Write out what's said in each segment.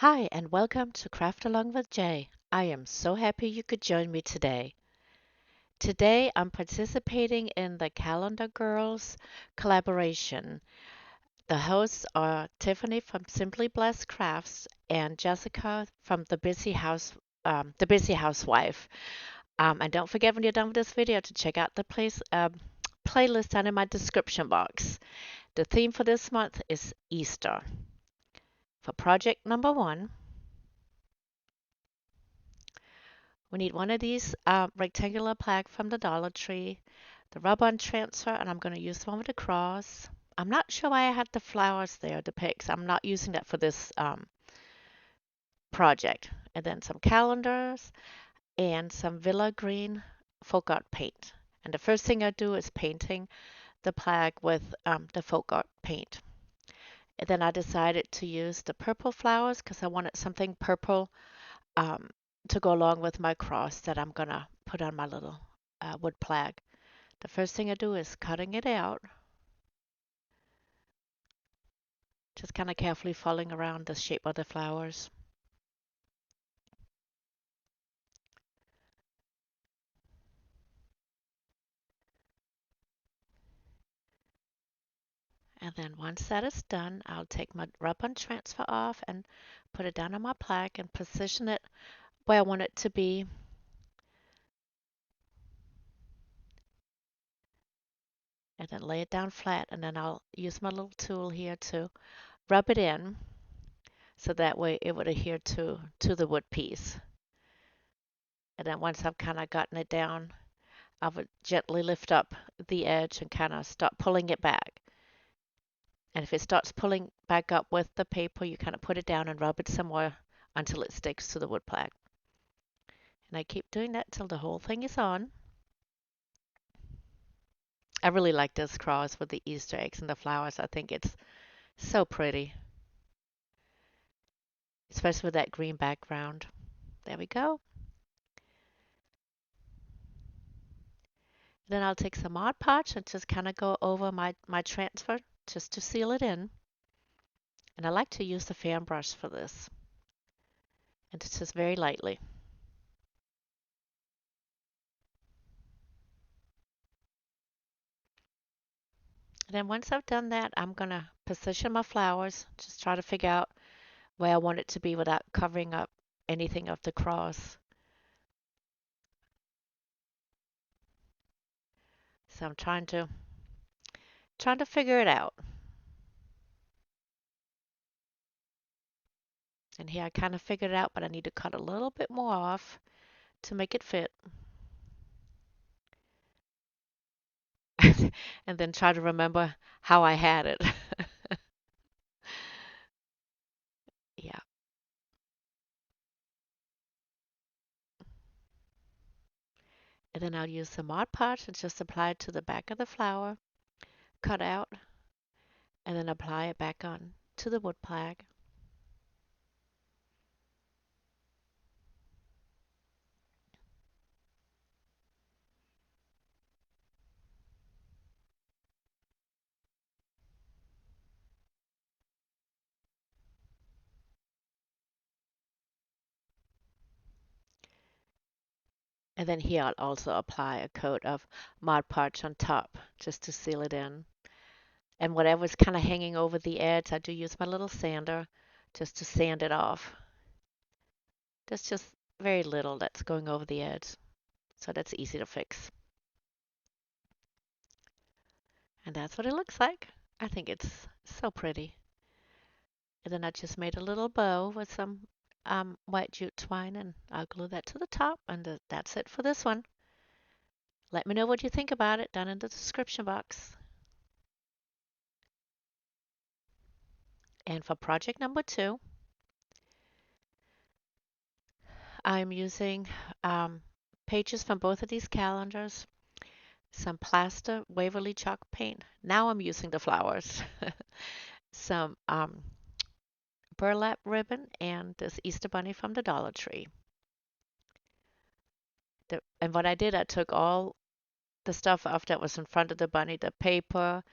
Hi, and welcome to Craft Along with Jay. I am so happy you could join me today. Today, I'm participating in the Calendar Girls collaboration. The hosts are Tiffany from Simply Blessed Crafts and Jessica from the Busy Housewife. And don't forget when you're done with this video to check out the playlist down in my description box. The theme for this month is Easter. For project number one, we need one of these rectangular plaque from the Dollar Tree, the rub-on transfer, and I'm going to use the one with the cross. I'm not sure why I had the flowers there, the pics. I'm not using that for this project. And then some calendars and some Villa Green folk art paint. And the first thing I do is painting the plaque with the folk art paint. And then I decided to use the purple flowers because I wanted something purple um, to go along with my cross that I'm gonna put on my little wood plaque. The first thing I do is cutting it out, just kind of carefully following around the shape of the flowers. And then once that is done, I'll take my rub-on transfer off and put it down on my plaque and position it where I want it to be. And then lay it down flat, and then I'll use my little tool here to rub it in so that way it would adhere to the wood piece. And then once I've kind of gotten it down, I would gently lift up the edge and kind of start pulling it back. And if it starts pulling back up with the paper, you kind of put it down and rub it somewhere until it sticks to the wood plaque. And I keep doing that till the whole thing is on. I really like this cross with the Easter eggs and the flowers. I think it's so pretty, especially with that green background. There we go. Then I'll take some Mod Podge and just kind of go over my transfer just to seal it in. And I like to use the fan brush for this. And it's just very lightly. And then once I've done that, I'm going to position my flowers, just try to figure out where I want it to be without covering up anything of the cross. So I'm trying to figure it out. And here I kind of figured it out, but I need to cut a little bit more off to make it fit. And then try to remember how I had it. Yeah. And then I'll use the Mod Podge and just apply it to the back of the flower, cut out, and then apply it back on to the wood plaque. And then here I'll also apply a coat of Mod Podge on top just to seal it in. And whatever's kind of hanging over the edge, I do use my little sander just to sand it off. There's just very little that's going over the edge, so that's easy to fix. And that's what it looks like. I think it's so pretty. And then I just made a little bow with some white jute twine, and I'll glue that to the top, and that's it for this one. Let me know what you think about it down in the description box. And for project number two, I'm using pages from both of these calendars, some plaster Waverly chalk paint. Now I'm using the flowers. Some burlap ribbon and this Easter bunny from the Dollar Tree. And what I did, I took all the stuff off that was in front of the bunny, the paper,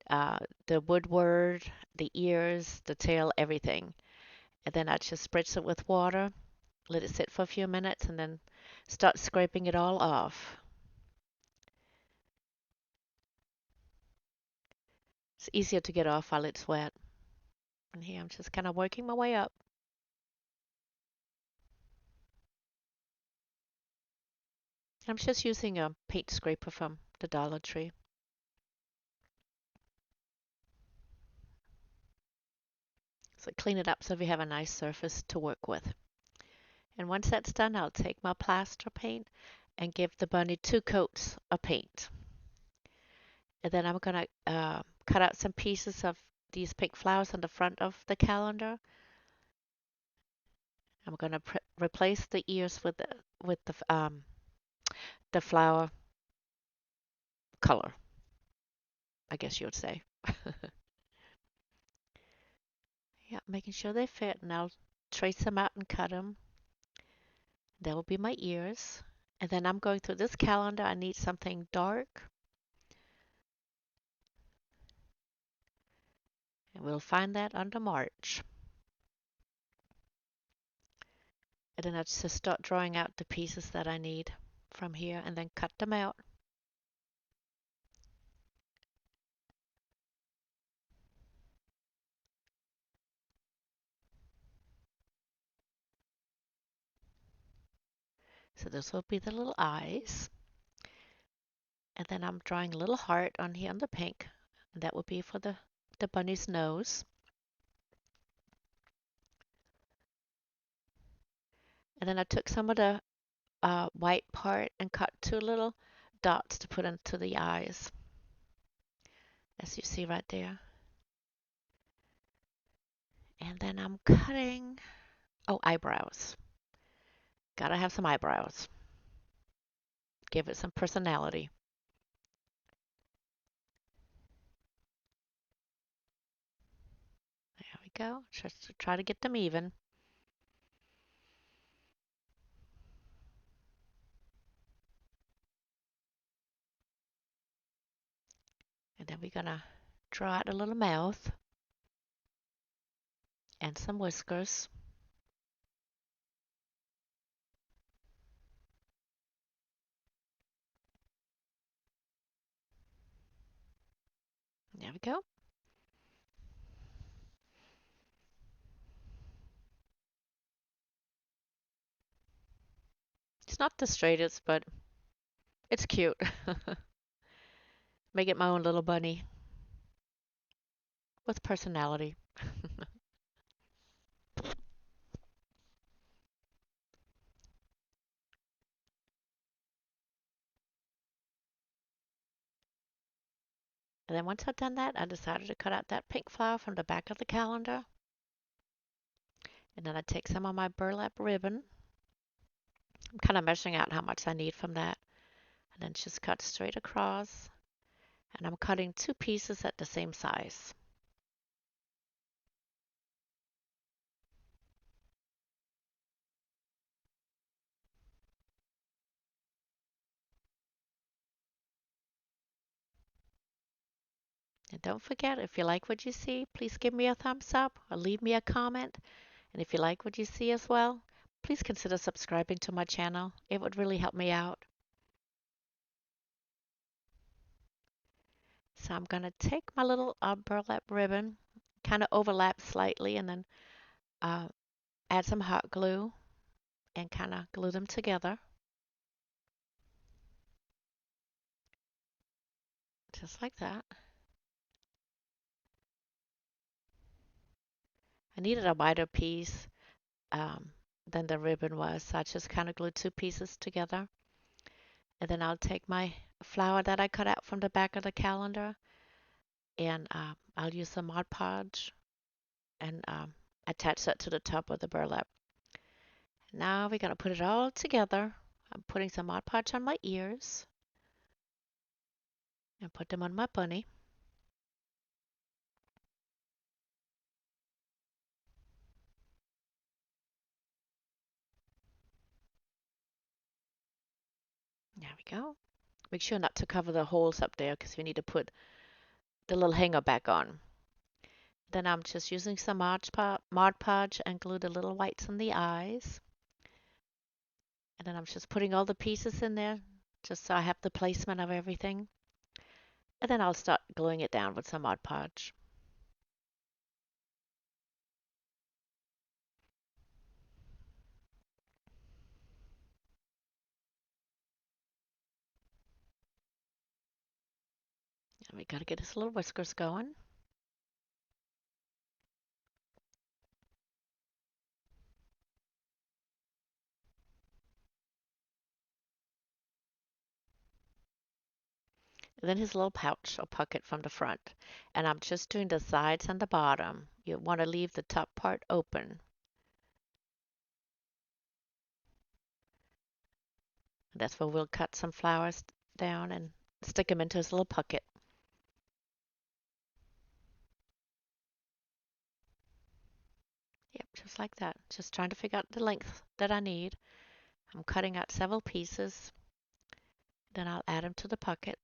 the woodward, the ears, the tail, everything. And then I just spritz it with water, let it sit for a few minutes, and then start scraping it all off. It's easier to get off while it's wet. And here I'm just kind of working my way up. I'm just using a paint scraper from the Dollar Tree. So clean it up so we have a nice surface to work with. And once that's done, I'll take my plaster paint and give the bunny 2 coats of paint. And then I'm going to cut out some pieces of these pink flowers on the front of the calendar. I'm going to replace the ears with the flower color, I guess you would say. Yeah, making sure they fit, and I'll trace them out and cut them. That will be my ears. And then I'm going through this calendar. I need something dark. And we'll find that under March. And then I just start drawing out the pieces that I need from here and then cut them out. So this will be the little eyes. And then I'm drawing a little heart on here on the pink. And that will be for the bunny's nose. And then I took some of the white part and cut 2 little dots to put into the eyes, as you see right there. And then I'm cutting, eyebrows. Gotta have some eyebrows. Give it some personality. There we go. Just to try to get them even. And then we're gonna draw out a little mouth and some whiskers. There we go. It's not the straightest, but it's cute. Make it my own little bunny with personality. And then once I've done that, I decided to cut out that pink flower from the back of the calendar. And then I take some of my burlap ribbon. I'm kind of measuring out how much I need from that. And then just cut straight across. And I'm cutting 2 pieces at the same size. And don't forget, if you like what you see, please give me a thumbs up or leave me a comment. And if you like what you see as well, please consider subscribing to my channel. It would really help me out. So I'm going to take my little burlap ribbon, kind of overlap slightly, and then add some hot glue and kind of glue them together. Just like that. I needed a wider piece than the ribbon was, so I just kind of glued 2 pieces together. And then I'll take my flower that I cut out from the back of the calendar, and I'll use the Mod Podge and attach that to the top of the burlap. Now we're going to put it all together. I'm putting some Mod Podge on my ears and put them on my bunny. There we go. Make sure not to cover the holes up there because we need to put the little hanger back on. Then I'm just using some Mod Podge and glue the little whites in the eyes. And then I'm just putting all the pieces in there just so I have the placement of everything. And then I'll start gluing it down with some Mod Podge. And we gotta get his little whiskers going. And then his little pouch or pocket from the front. And I'm just doing the sides and the bottom. You want to leave the top part open. That's where we'll cut some flowers down and stick them into his little pocket. Yep, just like that. Just trying to figure out the length that I need. I'm cutting out several pieces. Then I'll add them to the pocket.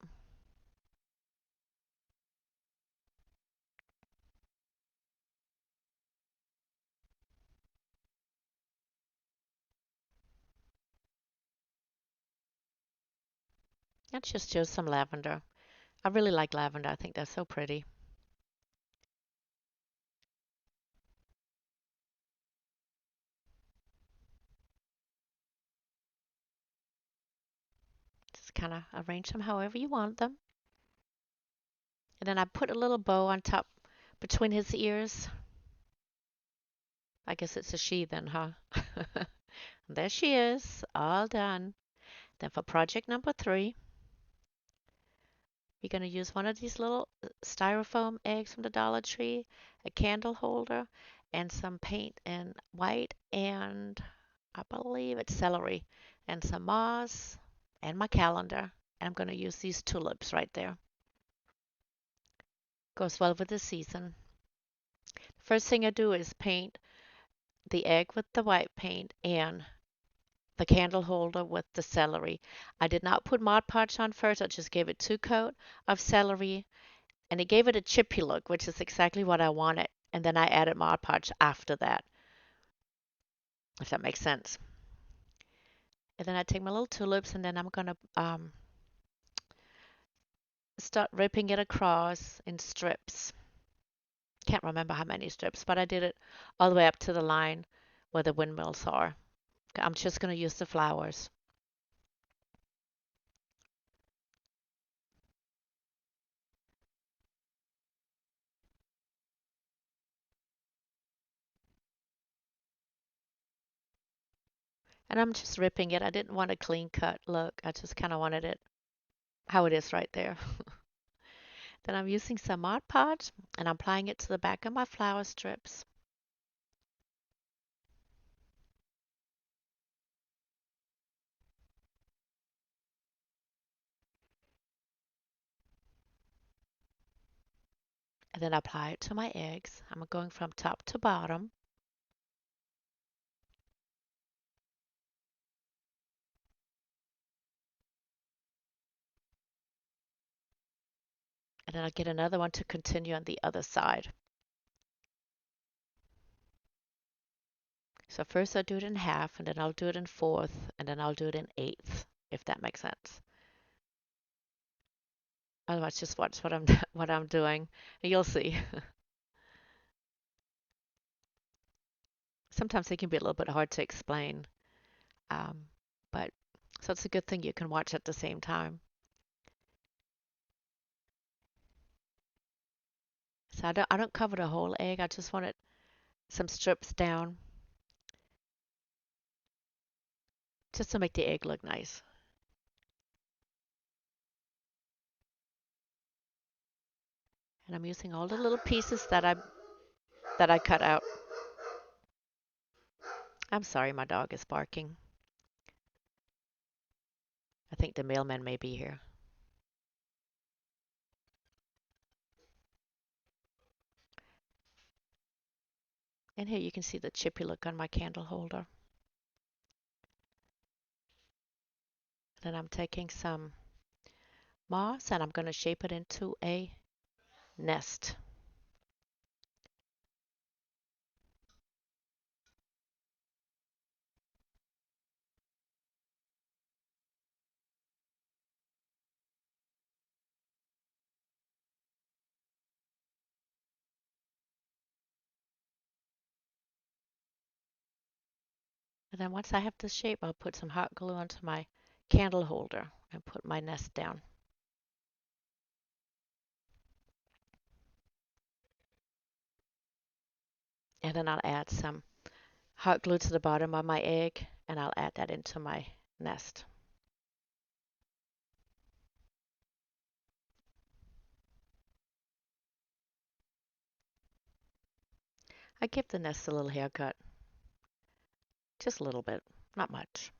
Let's just use some lavender. I really like lavender. I think they're so pretty. Just kind of arrange them however you want them. And then I put a little bow on top between his ears. I guess it's a she then, huh? There she is, all done. Then for project number 3, we're going to use one of these little styrofoam eggs from the Dollar Tree, a candle holder, and some paint in white, and I believe it's celery, and some moss, and my calendar. And I'm going to use these tulips right there. Goes well with the season. First thing I do is paint the egg with the white paint and the candle holder with the celery. I did not put Mod Podge on first. I just gave it 2 coats of celery, and it gave it a chippy look, which is exactly what I wanted. And then I added Mod Podge after that, if that makes sense. And then I take my little tulips, and then I'm gonna start ripping it across in strips. Can't remember how many strips, but I did it all the way up to the line where the windmills are. I'm just gonna use the flowers. And I'm just ripping it. I didn't want a clean cut look. I just kind of wanted it how it is right there. Then I'm using some Mod Podge and I'm applying it to the back of my flower strips. And then I apply it to my eggs. I'm going from top to bottom. And then I'll get another one to continue on the other side. So first I'll do it in half, and then I'll do it in fourth, and then I'll do it in eighth, if that makes sense. Otherwise, just watch what I'm what I'm doing, and you'll see. Sometimes they can be a little bit hard to explain, um, but so it's a good thing you can watch at the same time. So I don't cover the whole egg. I just wanted some strips down just to make the egg look nice. And I'm using all the little pieces that I cut out. I'm sorry, my dog is barking. I think the mailman may be here. And here you can see the chippy look on my candle holder. Then I'm taking some moss and I'm going to shape it into a nest. then once I have this shape, I'll put some hot glue onto my candle holder and put my nest down. And then I'll add some hot glue to the bottom of my egg, and I'll add that into my nest. I give the nest a little haircut, just a little bit, not much.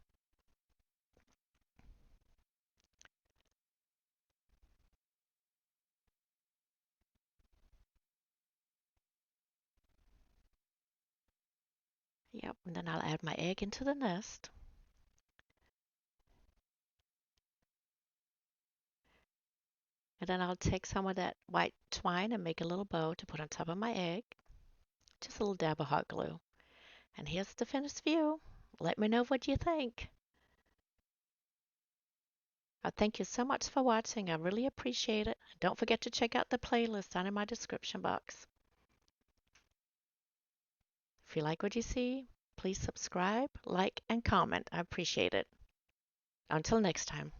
Yep, and then I'll add my egg into the nest. And then I'll take some of that white twine and make a little bow to put on top of my egg. Just a little dab of hot glue. And here's the finished view. Let me know what you think. Thank you so much for watching. I really appreciate it. Don't forget to check out the playlist down in my description box. If you like what you see, please subscribe, like, and comment. I appreciate it. Until next time.